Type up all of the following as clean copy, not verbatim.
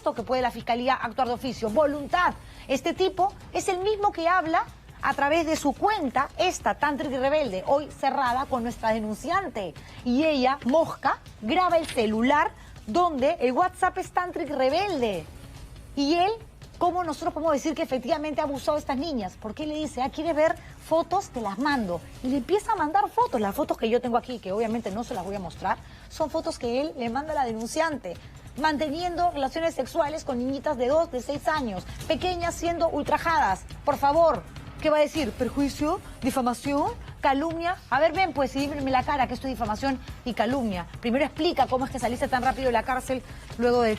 que puede la Fiscalía actuar de oficio. Voluntad. Este tipo es el mismo que habla a través de su cuenta, esta Tantric Rebelde, hoy cerrada con nuestra denunciante. Y ella, Mosca, graba el celular donde el WhatsApp es Tantric Rebelde. Y él, ¿cómo nosotros podemos decir que efectivamente ha abusado de estas niñas? Porque él le dice, ¿quieres ver fotos? Te las mando. Y le empieza a mandar fotos. Las fotos que yo tengo aquí, que obviamente no se las voy a mostrar, son fotos que él le manda a la denunciante, manteniendo relaciones sexuales con niñitas de 2, de 6 años, pequeñas siendo ultrajadas. Por favor, ¿qué va a decir? ¿Perjuicio? ¿Difamación? ¿Calumnia? A ver, ven pues y dímeme la cara que esto es difamación y calumnia. Primero explica cómo es que saliste tan rápido de la cárcel luego de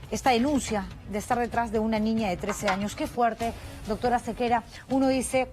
esta denuncia de estar detrás de una niña de 13 años. Qué fuerte, doctora Sequera. Uno dice,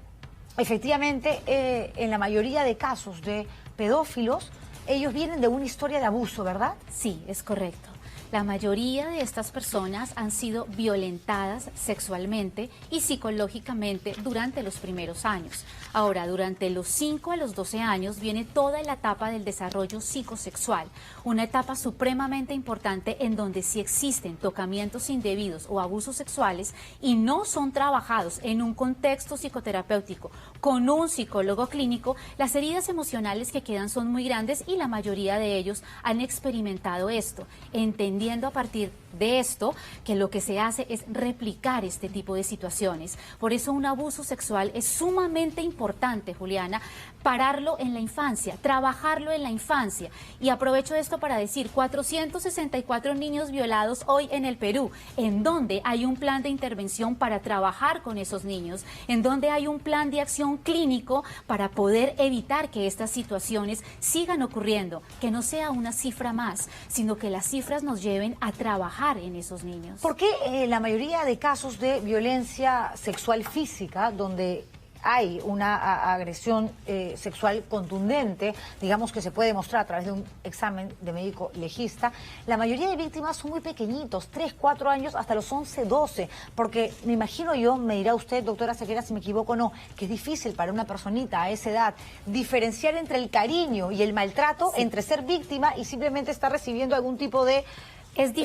efectivamente, en la mayoría de casos de pedófilos, ellos vienen de una historia de abuso, ¿verdad? Sí, es correcto. La mayoría de estas personas han sido violentadas sexualmente y psicológicamente durante los primeros años. Ahora, durante los 5 a los 12 años viene toda la etapa del desarrollo psicosexual, una etapa supremamente importante en donde si existen tocamientos indebidos o abusos sexuales y no son trabajados en un contexto psicoterapéutico con un psicólogo clínico, las heridas emocionales que quedan son muy grandes y la mayoría de ellos han experimentado esto, entendiendo a partir de esto que lo que se hace es replicar este tipo de situaciones. Por eso un abuso sexual es sumamente importante, Juliana, pararlo en la infancia, trabajarlo en la infancia. Y aprovecho esto para decir, 464 niños violados hoy en el Perú, en donde hay un plan de intervención para trabajar con esos niños, en donde hay un plan de acción clínico para poder evitar que estas situaciones sigan ocurriendo, que no sea una cifra más, sino que las cifras nos lleven a trabajar en esos niños. ¿Por qué la mayoría de casos de violencia sexual física, donde hay una agresión sexual contundente, digamos que se puede demostrar a través de un examen de médico legista, la mayoría de víctimas son muy pequeñitos, 3, 4 años, hasta los 11, 12, porque me imagino yo, me dirá usted, doctora Sequera, si me equivoco o no, que es difícil para una personita a esa edad diferenciar entre el cariño y el maltrato, sí, entre ser víctima y simplemente estar recibiendo algún tipo de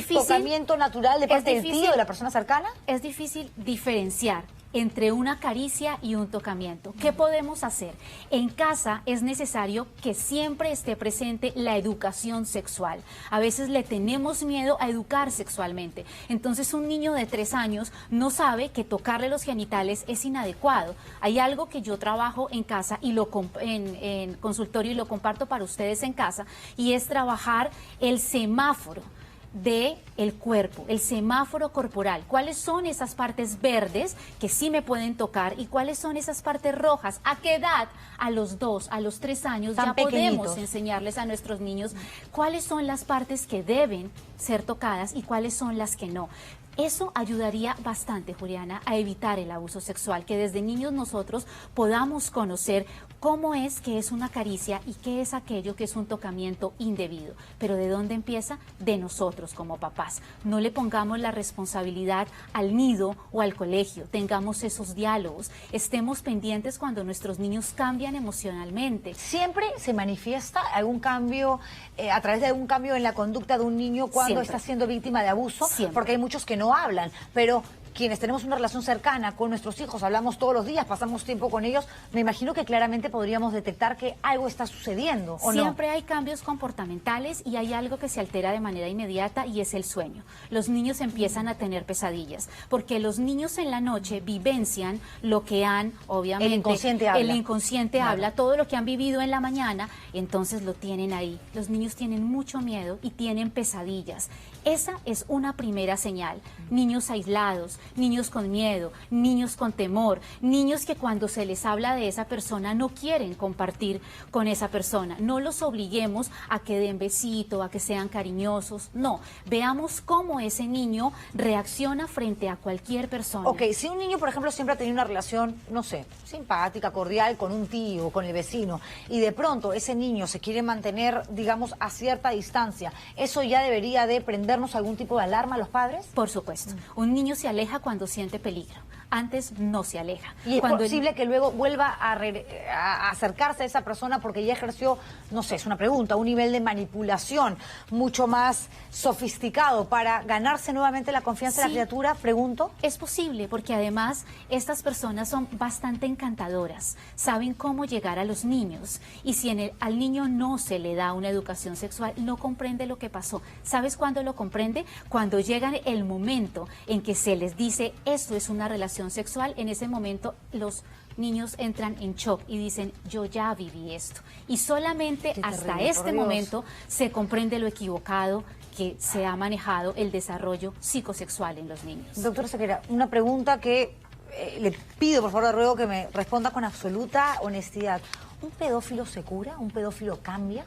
tocamiento natural de parte del tío, de la persona cercana. Es difícil diferenciar entre una caricia y un tocamiento. ¿Qué podemos hacer? En casa es necesario que siempre esté presente la educación sexual. A veces le tenemos miedo a educar sexualmente. Entonces un niño de 3 años no sabe que tocarle los genitales es inadecuado. Hay algo que yo trabajo en casa y en consultorio y lo comparto para ustedes en casa, y es trabajar el semáforo del cuerpo, el semáforo corporal. ¿Cuáles son esas partes verdes que sí me pueden tocar y cuáles son esas partes rojas? ¿A qué edad? A los 2, a los 3 años ya podemos enseñarles a nuestros niños cuáles son las partes que deben ser tocadas y cuáles son las que no. Eso ayudaría bastante, Juliana, a evitar el abuso sexual, que desde niños nosotros podamos conocer cómo es que es una caricia y qué es aquello que es un tocamiento indebido. Pero ¿de dónde empieza? De nosotros como papás. No le pongamos la responsabilidad al nido o al colegio, tengamos esos diálogos, estemos pendientes cuando nuestros niños cambian emocionalmente. ¿Siempre se manifiesta algún cambio, a través de algún cambio en la conducta de un niño cuando está siendo víctima de abuso? Siempre. Porque hay muchos que no hablan, pero quienes tenemos una relación cercana con nuestros hijos, hablamos todos los días, pasamos tiempo con ellos, me imagino que claramente podríamos detectar que algo está sucediendo, ¿o no? Siempre hay cambios comportamentales y hay algo que se altera de manera inmediata y es el sueño. Los niños empiezan a tener pesadillas, porque los niños en la noche vivencian lo que han, obviamente, el inconsciente habla, todo lo que han vivido en la mañana, entonces lo tienen ahí. Los niños tienen mucho miedo y tienen pesadillas. Esa es una primera señal. Niños aislados, niños con miedo, niños con temor, niños que cuando se les habla de esa persona no quieren compartir con esa persona. No los obliguemos a que den besito, a que sean cariñosos, no. Veamos cómo ese niño reacciona frente a cualquier persona. Ok, si un niño, por ejemplo, siempre ha tenido una relación, no sé, simpática, cordial con un tío, con el vecino, y de pronto ese niño se quiere mantener, digamos, a cierta distancia, ¿eso ya debería de prendernos algún tipo de alarma a los padres? Por supuesto. Un niño se aleja cuando siente peligro. antes no se aleja. Y es Cuando posible que luego vuelva a acercarse a esa persona porque ya ejerció, no sé, es una pregunta, un nivel de manipulación mucho más sofisticado para ganarse nuevamente la confianza de la criatura, pregunto. Es posible, porque además estas personas son bastante encantadoras, saben cómo llegar a los niños, y si al niño no se le da una educación sexual, no comprende lo que pasó. ¿Sabes cuándo lo comprende? Cuando llega el momento en que se les dice esto es una relación sexual, en ese momento los niños entran en shock y dicen, yo ya viví esto. Y solamente hasta este momento se comprende lo equivocado que se ha manejado el desarrollo psicosexual en los niños. Doctora Sequeira, una pregunta que le pido, por favor, le ruego que me responda con absoluta honestidad. ¿Un pedófilo se cura? ¿Un pedófilo cambia?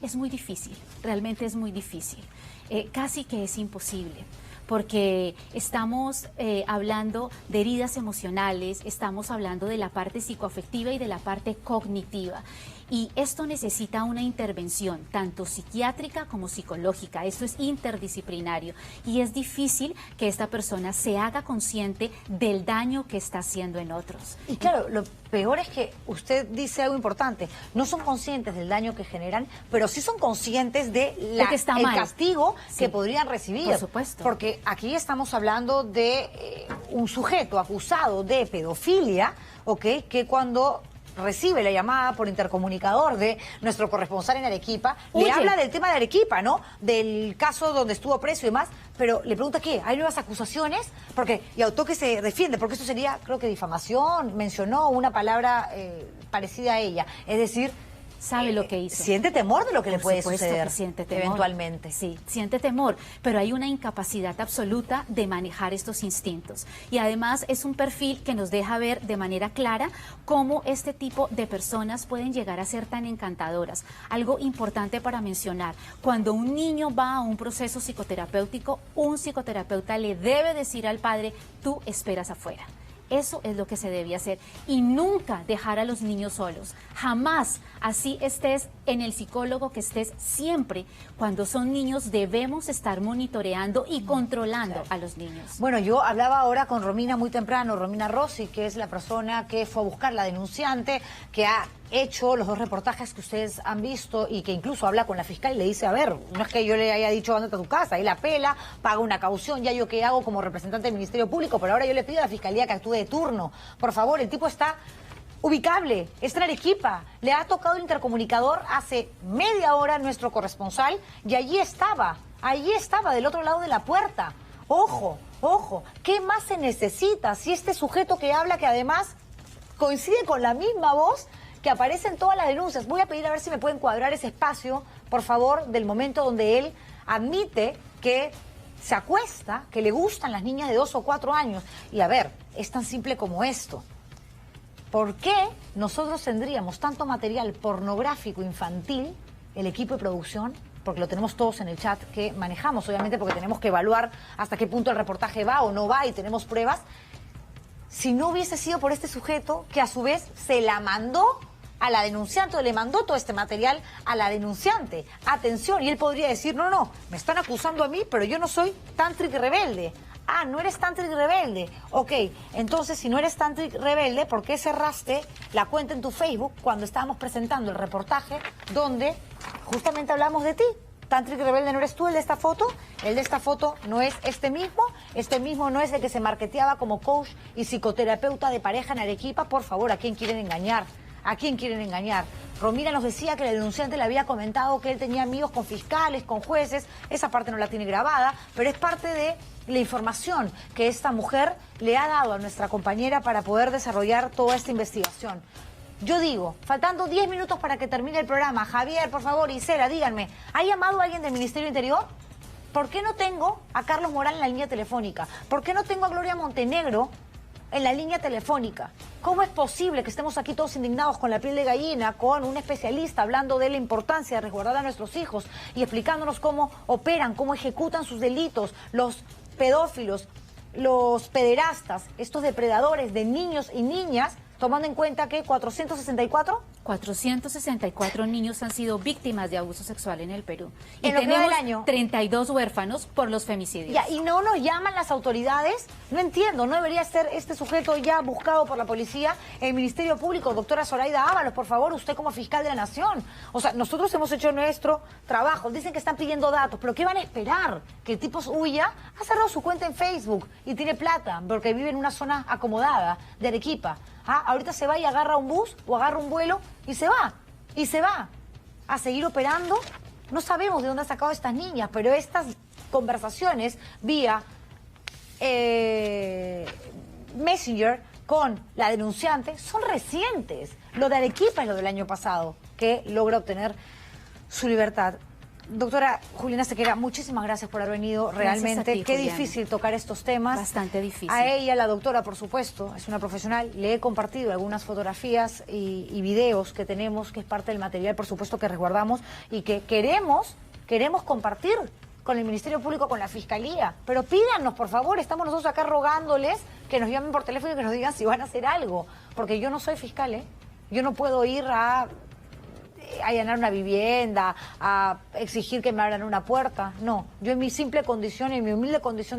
Es muy difícil, realmente es muy difícil. Casi que es imposible, porque estamos hablando de heridas emocionales, estamos hablando de la parte psicoafectiva y de la parte cognitiva. Y esto necesita una intervención, tanto psiquiátrica como psicológica. Esto es interdisciplinario. Y es difícil que esta persona se haga consciente del daño que está haciendo en otros. Y claro, lo peor es que usted dice algo importante. No son conscientes del daño que generan, pero sí son conscientes de el castigo que podrían recibir. Por supuesto. Porque aquí estamos hablando de un sujeto acusado de pedofilia, ¿ok? Que cuando recibe la llamada por intercomunicador de nuestro corresponsal en Arequipa, le habla del tema de Arequipa, ¿no? Del caso donde estuvo preso y demás, pero le pregunta ¿qué? ¿Hay nuevas acusaciones? Porque, y al toque se defiende, porque eso sería, creo que difamación, mencionó una palabra parecida a ella, es decir, sabe lo que hizo. Siente temor de lo que le puede suceder que siente temor. Eventualmente. Sí, siente temor, pero hay una incapacidad absoluta de manejar estos instintos. Y además es un perfil que nos deja ver de manera clara cómo este tipo de personas pueden llegar a ser tan encantadoras. Algo importante para mencionar, cuando un niño va a un proceso psicoterapéutico, un psicoterapeuta le debe decir al padre, tú esperas afuera. Eso es lo que se debe hacer y nunca dejar a los niños solos. Jamás, así estés en el psicólogo que estés, siempre cuando son niños debemos estar monitoreando y controlando a los niños. Bueno, yo hablaba ahora con Romina muy temprano, Romina Rossi, que es la persona que fue a buscar la denunciante, que ha hecho los 2 reportajes que ustedes han visto y que incluso habla con la fiscal y le dice, a ver, no es que yo le haya dicho ándate a tu casa, él apela, paga una caución, ya yo qué hago como representante del Ministerio Público, pero ahora yo le pido a la Fiscalía que actúe de turno. Por favor, el tipo está ubicable, está en Arequipa, le ha tocado el intercomunicador hace media hora nuestro corresponsal y allí estaba del otro lado de la puerta. Ojo, ojo, ¿qué más se necesita si este sujeto que habla, que además coincide con la misma voz que aparece en todas las denuncias? Voy a pedir a ver si me pueden cuadrar ese espacio, por favor, del momento donde él admite que se acuesta, que le gustan las niñas de 2 o 4 años. Y a ver, es tan simple como esto. ¿Por qué nosotros tendríamos tanto material pornográfico infantil, el equipo de producción? Porque lo tenemos todos en el chat que manejamos, obviamente, porque tenemos que evaluar hasta qué punto el reportaje va o no va y tenemos pruebas. Si no hubiese sido por este sujeto que a su vez se la mandó a la denunciante o le mandó todo este material a la denunciante. Atención, y él podría decir, no, no, me están acusando a mí, pero yo no soy Tantric Rebelde. Ah, no eres Tantric Rebelde. Ok, entonces si no eres Tantric Rebelde, ¿por qué cerraste la cuenta en tu Facebook cuando estábamos presentando el reportaje donde justamente hablamos de ti? Tantric Rebelde no eres tú, el de esta foto. El de esta foto no es este mismo no es el que se marketeaba como coach y psicoterapeuta de pareja en Arequipa. Por favor, ¿a quién quieren engañar? ¿A quién quieren engañar? Romina nos decía que la denunciante le había comentado que él tenía amigos con fiscales, con jueces. Esa parte no la tiene grabada, pero es parte de la información que esta mujer le ha dado a nuestra compañera para poder desarrollar toda esta investigación. Yo digo, faltando 10 minutos para que termine el programa, Javier, por favor, Isela, díganme, ¿ha llamado a alguien del Ministerio Interior? ¿Por qué no tengo a Carlos Morán en la línea telefónica? ¿Por qué no tengo a Gloria Montenegro en la línea telefónica? ¿Cómo es posible que estemos aquí todos indignados con la piel de gallina, con un especialista hablando de la importancia de resguardar a nuestros hijos y explicándonos cómo operan, cómo ejecutan sus delitos los pedófilos, los pederastas, estos depredadores de niños y niñas, tomando en cuenta que 464 464 niños han sido víctimas de abuso sexual en el Perú. Y En lo que va tenemos del año. 32 huérfanos por los femicidios. Ya, y no nos llaman las autoridades. No entiendo, no debería ser este sujeto ya buscado por la policía, el Ministerio Público. Doctora Zoraida Ábalos, por favor, usted como fiscal de la Nación. O sea, nosotros hemos hecho nuestro trabajo. Dicen que están pidiendo datos, pero ¿qué van a esperar? Que el tipo huya. Ha cerrado su cuenta en Facebook y tiene plata porque vive en una zona acomodada de Arequipa. Ah, ahorita se va y agarra un bus o agarra un vuelo y se va. Y se va a seguir operando. No sabemos de dónde ha sacado estas niñas, pero estas conversaciones vía Messenger con la denunciante son recientes. Lo de Arequipa es lo del año pasado, que logra obtener su libertad. Doctora Juliana Sequera, muchísimas gracias por haber venido. Realmente, Gracias a ti, qué Juliana. difícil tocar estos temas. Bastante difícil. A ella, la doctora, por supuesto, es una profesional. Le he compartido algunas fotografías y videos que tenemos, que es parte del material, por supuesto, que resguardamos y que queremos compartir con el Ministerio Público, con la Fiscalía. Pero pídanos, por favor, estamos nosotros acá rogándoles que nos llamen por teléfono y que nos digan si van a hacer algo. Porque yo no soy fiscal, ¿eh? Yo no puedo ir a allanar una vivienda, a exigir que me abran una puerta. No, yo en mi simple condición, en mi humilde condición de